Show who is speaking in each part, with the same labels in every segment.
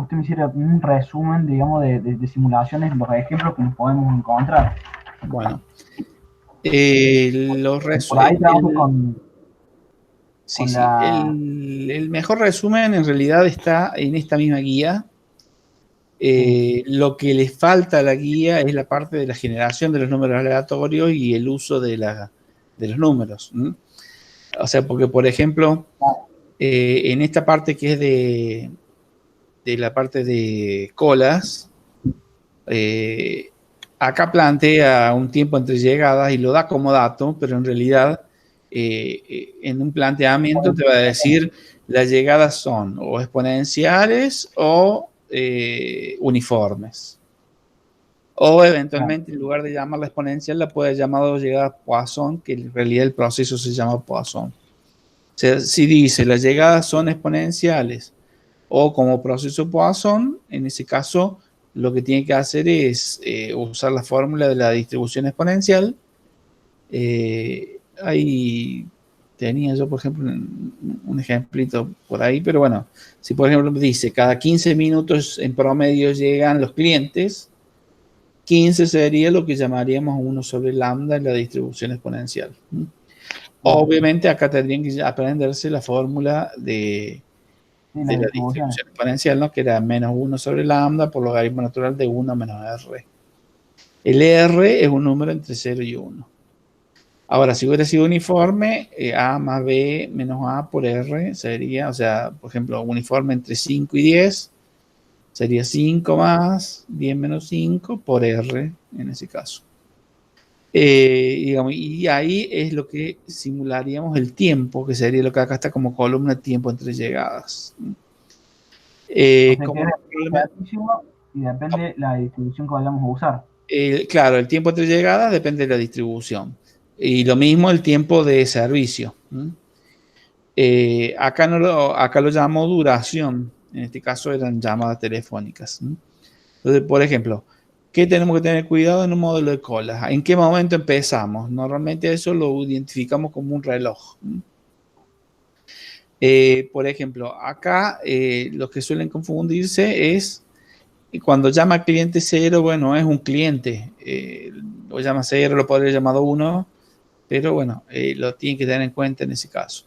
Speaker 1: usted me hiciera un resumen, digamos, de simulaciones, los ejemplos que nos podemos encontrar.
Speaker 2: Bueno, los
Speaker 1: Por ahí trabajo
Speaker 2: sí,
Speaker 1: con
Speaker 2: sí.
Speaker 1: la...
Speaker 2: El mejor resumen en realidad está en esta misma guía.
Speaker 1: Sí,
Speaker 2: Lo que le falta a la guía es la parte de la generación de los números aleatorios y el uso de los números. ¿Mm? O sea, porque, por ejemplo,
Speaker 1: claro,
Speaker 2: en esta parte que es de la parte de colas, eh, acá plantea un tiempo entre llegadas y lo da como dato, pero en realidad en un planteamiento te va a decir las llegadas son o exponenciales o uniformes. O
Speaker 1: claro.
Speaker 2: eventualmente, en lugar de llamarla exponencial, la puede llamar llegada Poisson, que en realidad el proceso se llama Poisson. O sea, si dice las llegadas son exponenciales o como proceso Poisson, en ese caso lo que tiene que hacer es usar la fórmula de la distribución exponencial. Ahí tenía yo, por ejemplo, un ejemplito por ahí, pero bueno, si por ejemplo dice cada 15 minutos en promedio llegan los clientes, 15 sería lo que llamaríamos 1 sobre lambda en la distribución exponencial.
Speaker 1: Claro.
Speaker 2: Obviamente acá tendrían que aprenderse la fórmula
Speaker 1: Sí,
Speaker 2: de
Speaker 1: las
Speaker 2: la
Speaker 1: distribuciones.
Speaker 2: distribución exponencial, ¿no? Que era menos 1 sobre lambda por logaritmo natural de 1 menos r. El r es un número entre 0 y 1. Ahora, si hubiera sido uniforme, a más b menos a por r sería, o sea, por ejemplo, uniforme entre 5 y 10, sería 5 más 10 menos 5 por r en ese caso. Digamos, y ahí es lo que simularíamos el tiempo, que sería lo que acá está como columna tiempo entre llegadas.
Speaker 1: O sea que
Speaker 2: Como
Speaker 1: es
Speaker 2: el problema,
Speaker 1: relativo y depende la distribución que vayamos a usar.
Speaker 2: claro, el tiempo entre llegadas depende de la distribución. Y lo mismo el tiempo de servicio. Acá, acá lo llamo duración. En este caso eran llamadas telefónicas. Entonces, por ejemplo, ¿qué tenemos que tener cuidado en un modelo de cola? ¿En qué momento empezamos? Normalmente eso lo identificamos como un reloj. Por ejemplo, acá lo que suelen confundirse es cuando llama cliente cero, bueno, es un cliente. Lo llama cero, lo podría llamar uno, pero bueno, lo tienen que tener en cuenta en ese caso.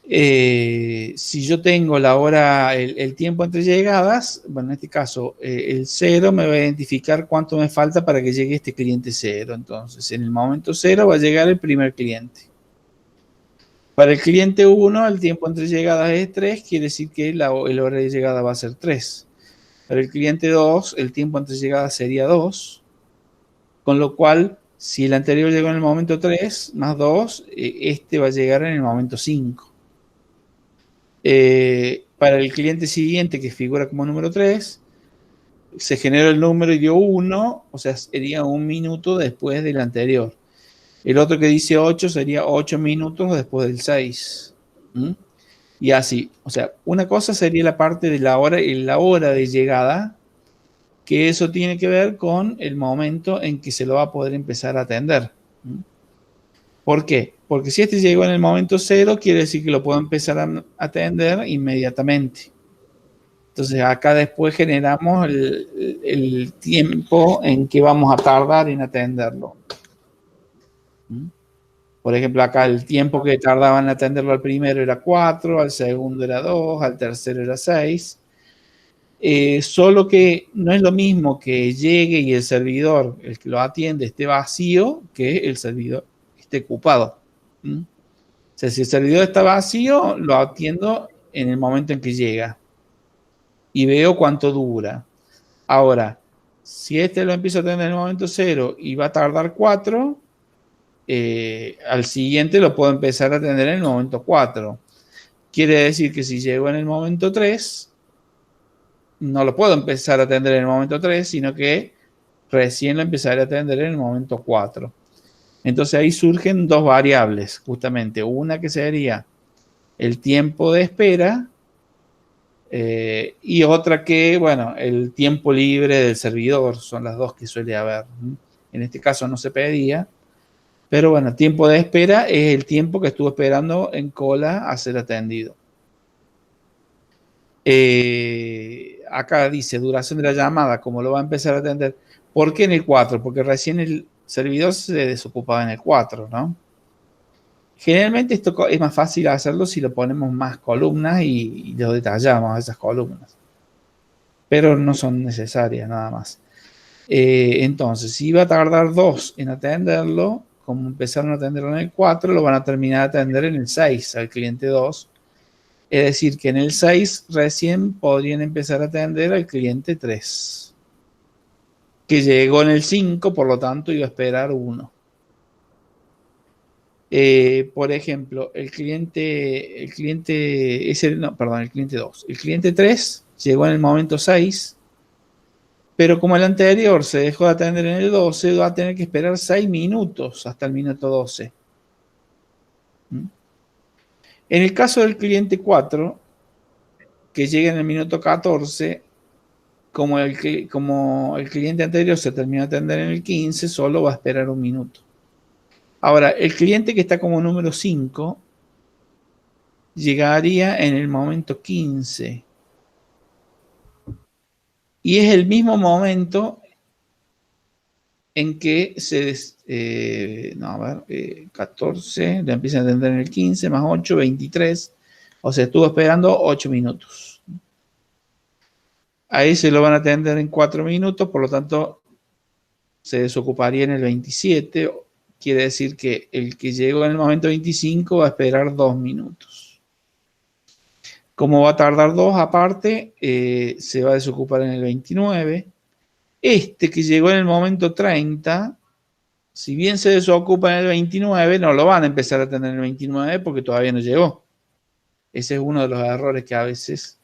Speaker 2: Si yo tengo la hora, el tiempo entre llegadas, bueno, en este caso, el cero me va a identificar cuánto me falta para que llegue este cliente cero. Entonces, en el momento cero va a llegar el primer cliente. Para el cliente 1, el tiempo entre llegadas es 3, quiere decir que el hora de llegada va a ser 3. Para el cliente 2, el tiempo entre llegadas sería 2, con lo cual, si el anterior llegó en el momento 3, más 2, este va a llegar en el momento 5. Para el cliente siguiente, que figura como número 3, se generó el número y dio 1, o sea, sería un minuto después del anterior. El otro que dice 8 sería 8 minutos después del 6. ¿Mm? Y así, o sea, una cosa sería la parte de la hora de llegada, que eso tiene que ver con el momento en que se lo va a poder empezar a atender. ¿Por qué? Porque si este llegó en el momento cero, quiere decir que lo puedo empezar a atender inmediatamente. Entonces acá después generamos el tiempo en que vamos a tardar en atenderlo. Por ejemplo, acá el tiempo que tardaban en atenderlo al primero era 4, al segundo era 2, al tercero era 6. Solo que no es lo mismo que llegue y el servidor, el que lo atiende, esté vacío, que el servidor esté ocupado. O sea, si el servidor está vacío, lo atiendo en el momento en que llega y veo cuánto dura. Ahora, si este lo empiezo a atender en el momento cero y va a tardar 4, al siguiente lo puedo empezar a atender en el momento 4. Quiere decir que si llego en el momento 3, no lo puedo empezar a atender en el momento 3, sino que recién lo empezaré a atender en el momento 4. Entonces ahí surgen dos variables, justamente. Una que sería el tiempo de espera y otra que, bueno, el tiempo libre del servidor. Son las dos que suele haber. En este caso no se pedía, pero bueno, tiempo de espera es el tiempo que estuvo esperando en cola a ser atendido. Acá dice duración de la llamada, como lo va a empezar a atender. ¿Por qué en el 4? Porque recién el servidor se desocupaba en el 4, ¿no? Generalmente esto es más fácil hacerlo si lo ponemos más columnas y lo detallamos a esas columnas. Pero no son necesarias nada más. Entonces, si va a tardar 2 en atenderlo, como empezaron a atenderlo en el 4, lo van a terminar de atender en el 6 al cliente 2. Es decir, que en el 6 recién podrían empezar a atender al cliente 3, que llegó en el 5, por lo tanto iba a esperar 1. Por ejemplo, el cliente 2. El cliente 3 llegó en el momento 6, pero como el anterior se dejó de atender en el 12, va a tener que esperar 6 minutos hasta el minuto 12. En el caso del cliente 4, que llega en el minuto 14, como el cliente anterior se terminó de atender en el 15, solo va a esperar 1 minuto. Ahora, el cliente que está como número 5 llegaría en el momento 15. Y es el mismo momento en que 14, lo empieza a atender en el 15, más 8, 23. O sea, estuvo esperando 8 minutos. Ahí se lo van a atender en 4 minutos, por lo tanto, se desocuparía en el 27. Quiere decir que el que llegó en el momento 25 va a esperar 2 minutos. Como va a tardar 2 aparte, se va a desocupar en el 29. Este que llegó en el momento 30, si bien se desocupa en el 29, no lo van a empezar a atender en el 29 porque todavía no llegó. Ese es uno de los errores que a veces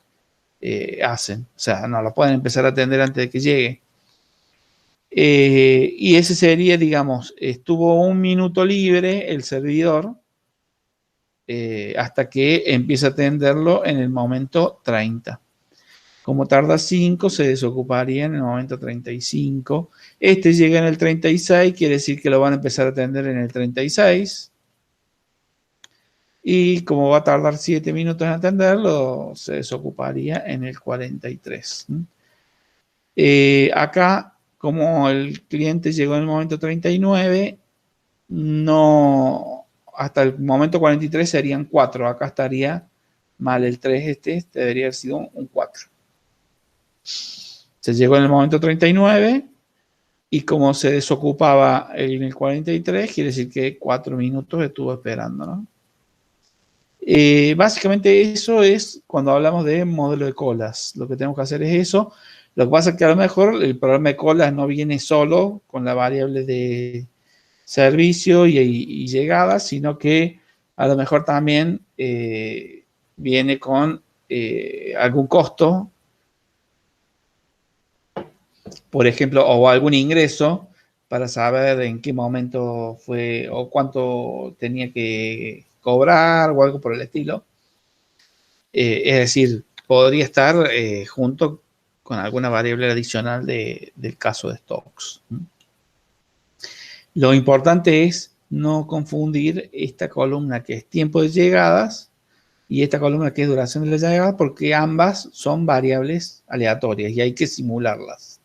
Speaker 2: hacen. O sea, no lo pueden empezar a atender antes de que llegue. Y ese sería, digamos, estuvo 1 minuto libre el servidor hasta que empieza a atenderlo en el momento 30. Como tarda 5, se desocuparía en el momento 35. Este llega en el 36, quiere decir que lo van a empezar a atender en el 36. Y como va a tardar 7 minutos en atenderlo, se desocuparía en el 43. Acá, como el cliente llegó en el momento 39, no, hasta el momento 43 serían 4. Acá estaría mal el 3, debería haber sido un 4. Se llegó en el momento 39 y como se desocupaba en el 43, quiere decir que 4 minutos estuvo esperando, ¿no? Básicamente eso es cuando hablamos de modelo de colas. Lo que tenemos que hacer es eso. Lo que pasa es que a lo mejor el programa de colas no viene solo con la variable de servicio y llegada, sino que a lo mejor también viene con algún costo, por ejemplo, o algún ingreso para saber en qué momento fue o cuánto tenía que cobrar o algo por el estilo. Es decir, podría estar junto con alguna variable adicional del caso de stocks. Lo importante es no confundir esta columna que es tiempo de llegadas y esta columna que es duración de la llegada, porque ambas son variables aleatorias y hay que simularlas.